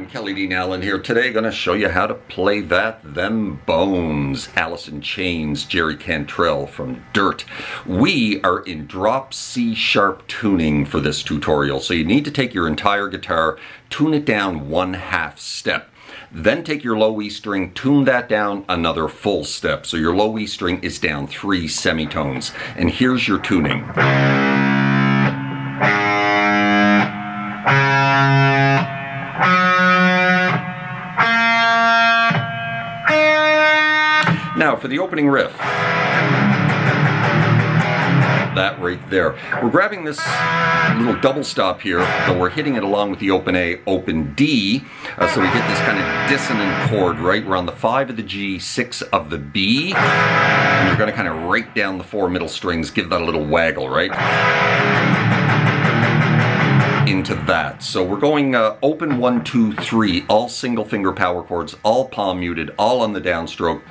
Kelly Dean Allen here. Today going to show you how to play Them Bones. Alice in Chains, Jerry Cantrell from Dirt. We are in drop C sharp tuning for this tutorial. So you need to take your entire guitar, tune it down 1/2 step. Then take your low E string, tune that down another full step. So your low E string is down 3 semitones. And here's your tuning. Now for the opening riff, that right there. We're grabbing this little double stop here, but we're hitting it along with the open A, open D, so we get this kind of dissonant chord, right? We're on the 5 of the G, 6 of the B, and you're going to kind of rake down the 4 middle strings, give that a little waggle, right? Into that. So we're going open 1, 2, 3, all single finger power chords, all palm muted, all on the downstroke.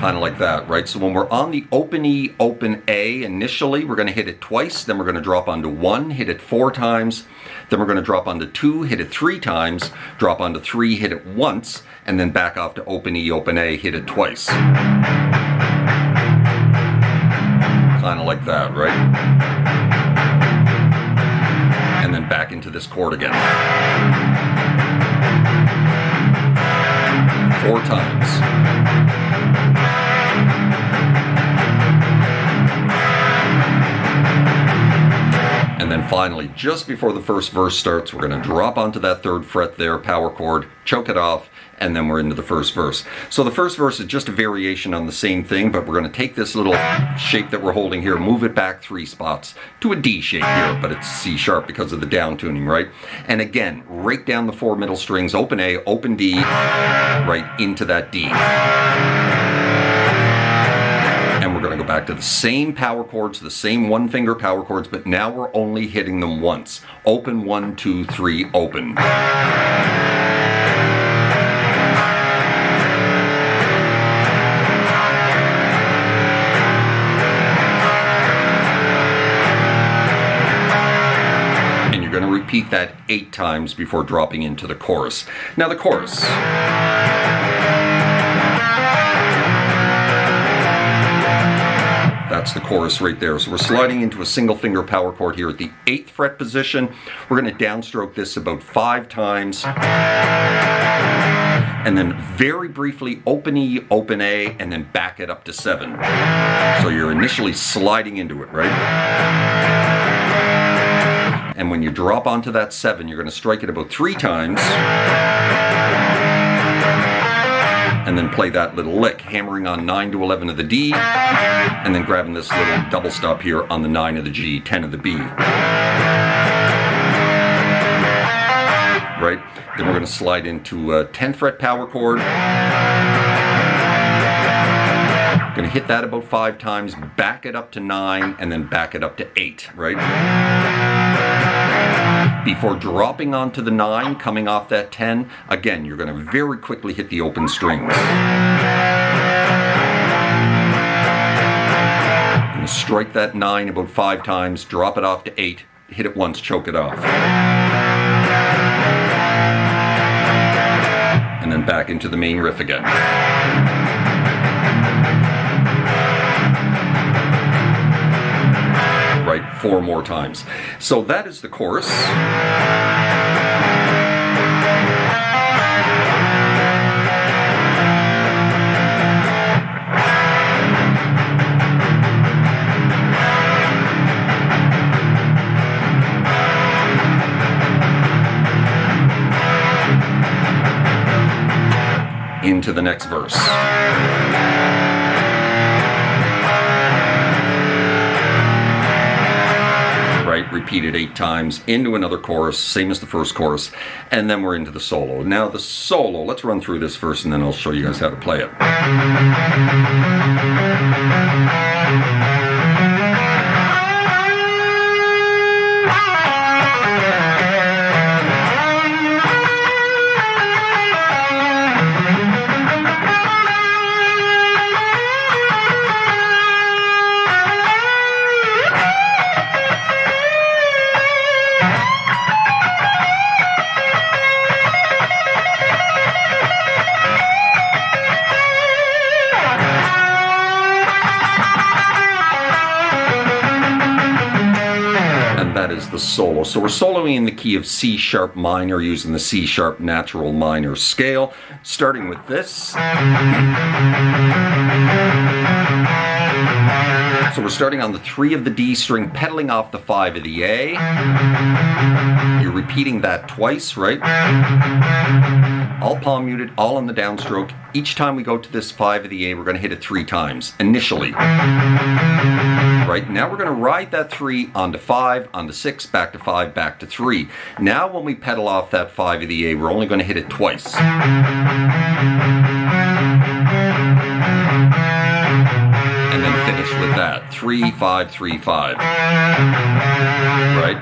Kind of like that, right? So when we're on the open E, open A, initially we're going to hit it twice, then we're going to drop onto 1, hit it 4 times, then we're going to drop onto 2, hit it 3 times, drop onto 3, hit it once, and then back off to open E, open A, hit it twice. Kind of like that, right? And then back into this chord again. 4 times. And then finally, just before the first verse starts, we're going to drop onto that 3rd fret there, power chord, choke it off, and then we're into the first verse. So the first verse is just a variation on the same thing, but we're going to take this little shape that we're holding here, move it back 3 spots to a D shape here, but it's C sharp because of the down tuning, right? And again, rake down the 4 middle strings, open A, open D, right into that D. And we're going to go back to the same power chords, the same 1-finger power chords, but now we're only hitting them once. Open 1, 2, 3, open. And you're going to repeat that 8 times before dropping into the chorus. Now the chorus. That's the chorus right there. So we're sliding into a single finger power chord here at the 8th fret position. We're going to downstroke this about 5 times. And then very briefly open E, open A, and then back it up to 7. So you're initially sliding into it, right? And when you drop onto that 7, you're going to strike it about 3 times. And then play that little lick, hammering on 9 to 11 of the D, and then grabbing this little double stop here on the 9 of the G, 10 of the B. Right? Then we're going to slide into a 10th fret power chord. Going to hit that about 5 times, back it up to 9, and then back it up to 8, right? Before dropping onto the 9, coming off that 10, again, you're going to very quickly hit the open strings. You're going to strike that 9 about 5 times, drop it off to 8, hit it once, choke it off. And then back into the main riff again. Right, 4 more times. So that is the chorus. Into the next verse. Right, repeat it 8 times, into another chorus, same as the first chorus, and then we're into the solo. Now the solo, let's run through this first and then I'll show you guys how to play it. and that is the solo. So we're soloing in the key of C sharp minor using the C sharp natural minor scale, starting with this. So we're starting on the 3 of the D string, pedaling off the 5 of the A. You're repeating that twice, right? All palm muted, all on the downstroke. Each time we go to this 5 of the A, we're going to hit it 3 times, initially. Right, now we're going to ride that 3 onto 5, onto 6, back to 5, back to 3. Now when we pedal off that 5 of the A, we're only going to hit it twice. And then finish with that. 3, 5, 3, 5. Right?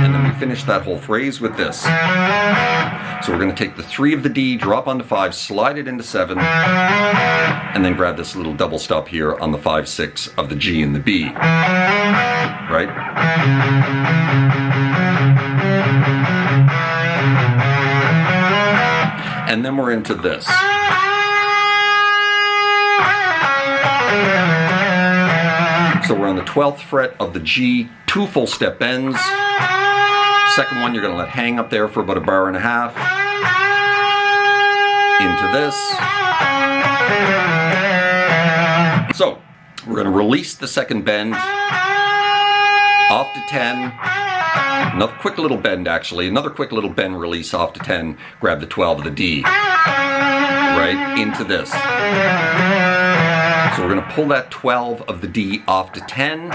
And then we finish that whole phrase with this. So we're going to take the 3 of the D, drop onto 5, slide it into 7, and then grab this little double stop here on the 5, 6 of the G and the B. Right? And then we're into this. So we're on the 12th fret of the G, 2 full step bends. Second one you're going to let hang up there for about a bar and a half. Into this. So we're going to release the second bend off to 10. Another quick little bend, actually. Another quick little bend release off to 10. Grab the 12 of the D. Right? Into this. So we're going to pull that 12 of the D off to 10.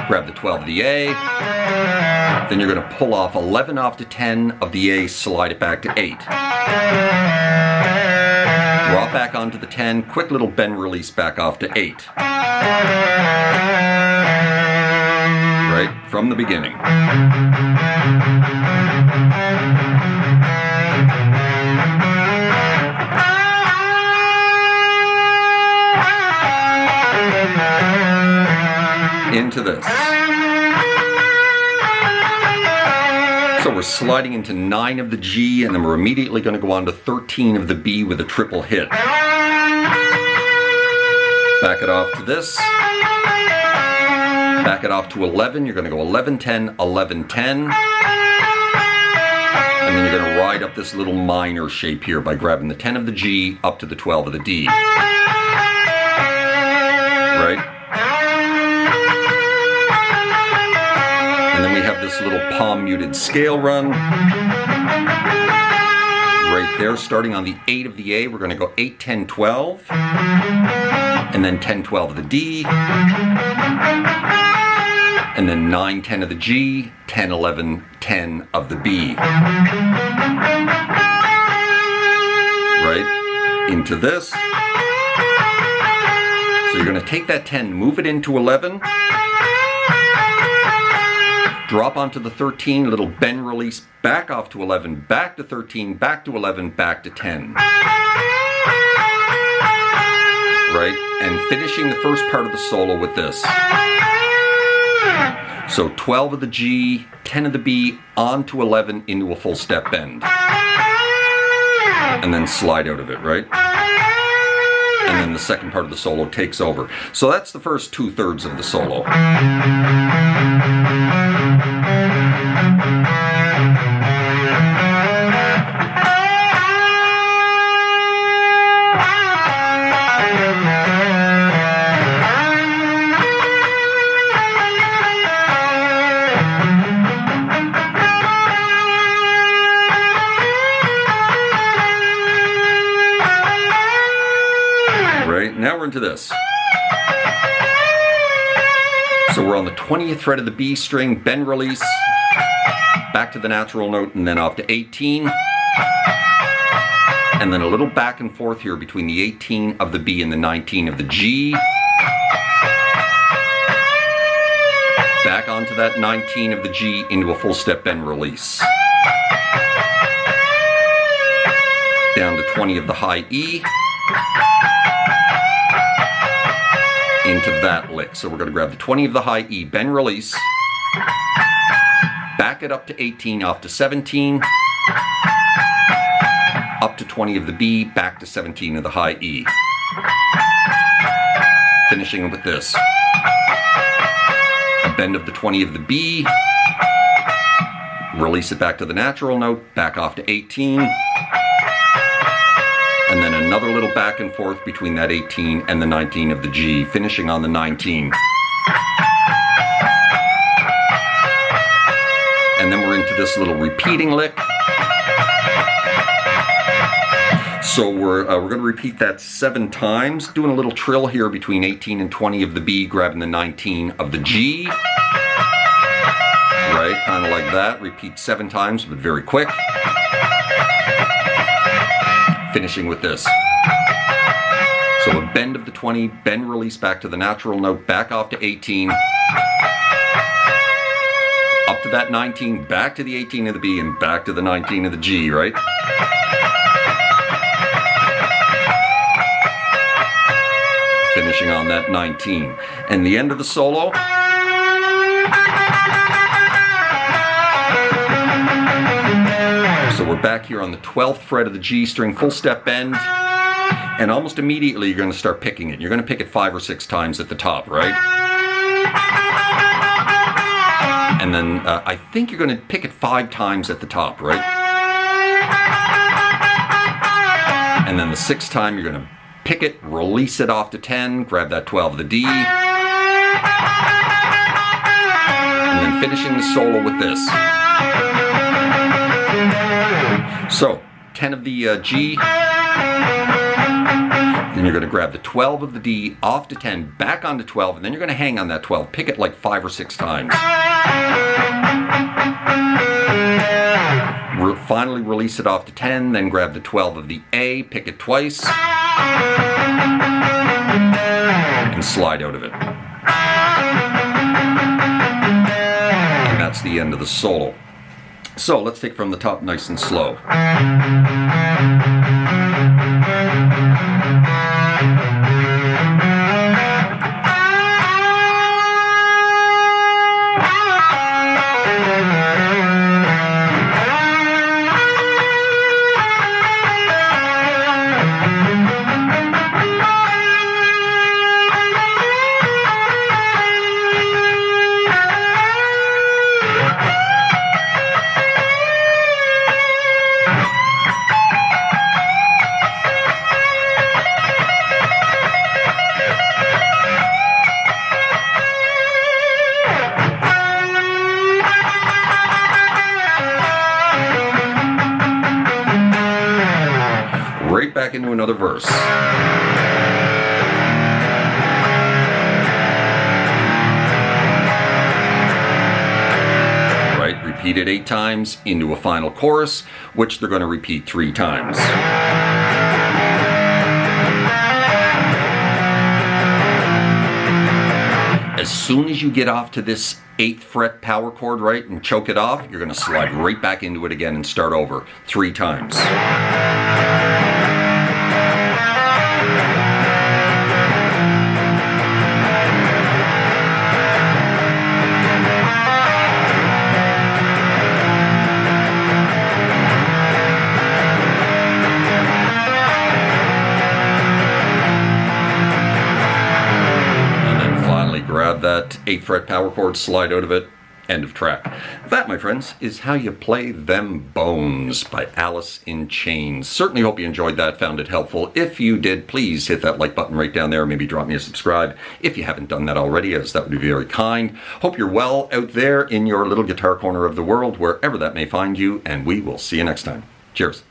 Grab the 12 of the A. Then you're going to pull off 11 off to 10 of the A, slide it back to 8. Drop back onto the 10. Quick little bend release back off to 8. Right? From the beginning. Into this. So we're sliding into 9 of the G, and then we're immediately going to go on to 13 of the B with a triple hit. Back it off to this. Back it off to 11. You're going to go 11, 10, 11, 10. And then you're going to ride up this little minor shape here by grabbing the 10 of the G up to the 12 of the D. Right? And then we have this little palm muted scale run. Right there, starting on the 8 of the A, we're going to go 8, 10, 12. And then 10, 12 of the D. And then 9, 10 of the G, 10, 11, 10 of the B. Right? Into this. So you're going to take that 10, move it into 11. Drop onto the 13, little bend release, back off to 11, back to 13, back to 11, back to 10. Right? And finishing the first part of the solo with this. So 12 of the G, 10 of the B, onto 11 into a full step bend. And then slide out of it, right? And then the second part of the solo takes over. So that's the first 2/3 of the solo. Now we're into this. So we're on the 20th fret of the B string, bend release, back to the natural note, and then off to 18. And then a little back and forth here between the 18 of the B and the 19 of the G. Back onto that 19 of the G into a full step bend release. Down to 20 of the high E. Into that lick. So we're going to grab the 20 of the high E, bend release, back it up to 18, off to 17, up to 20 of the B, back to 17 of the high E. finishing with this. A bend of the 20 of the B, release it back to the natural note, back off to 18, and then another little back and forth between that 18 and the 19 of the G, finishing on the 19. And then we're into this little repeating lick. So we're going to repeat that 7 times, doing a little trill here between 18 and 20 of the B, grabbing the 19 of the G. Right, kind of like that. Repeat 7 times, but very quick. Finishing with this. So a bend of the 20, bend, release back to the natural note, back off to 18. Up to that 19, back to the 18 of the B, and back to the 19 of the G, right? Finishing on that 19. And the end of the solo. So we're back here on the 12th fret of the G string, full step bend, and almost immediately you're going to start picking it. You're going to pick it 5 or 6 times at the top, right? And then I think you're going to pick it 5 times at the top, right? And then the 6th time you're going to pick it, release it off to 10, grab that 12 of the D, and then finishing the solo with this. So, 10 of the G, then you're going to grab the 12 of the D off to 10, back onto 12, and then you're going to hang on that 12. Pick it like 5 or 6 times. Finally release it off to 10, then grab the 12 of the A, pick it twice, and slide out of it. And that's the end of the solo. So let's take from the top nice and slow. Right back into another verse. Right, repeat it 8 times into a final chorus, which they're going to repeat 3 times. As soon as you get off to this 8th fret power chord, right, and choke it off, you're going to slide right back into it again and start over 3 times. Grab that 8th fret power chord, slide out of it, end of track. That, my friends, is How You Play Them Bones by Alice in Chains. Certainly hope you enjoyed that, found it helpful. If you did, please hit that like button right down there, maybe drop me a subscribe if you haven't done that already, as that would be very kind. Hope you're well out there in your little guitar corner of the world, wherever that may find you, and we will see you next time. Cheers.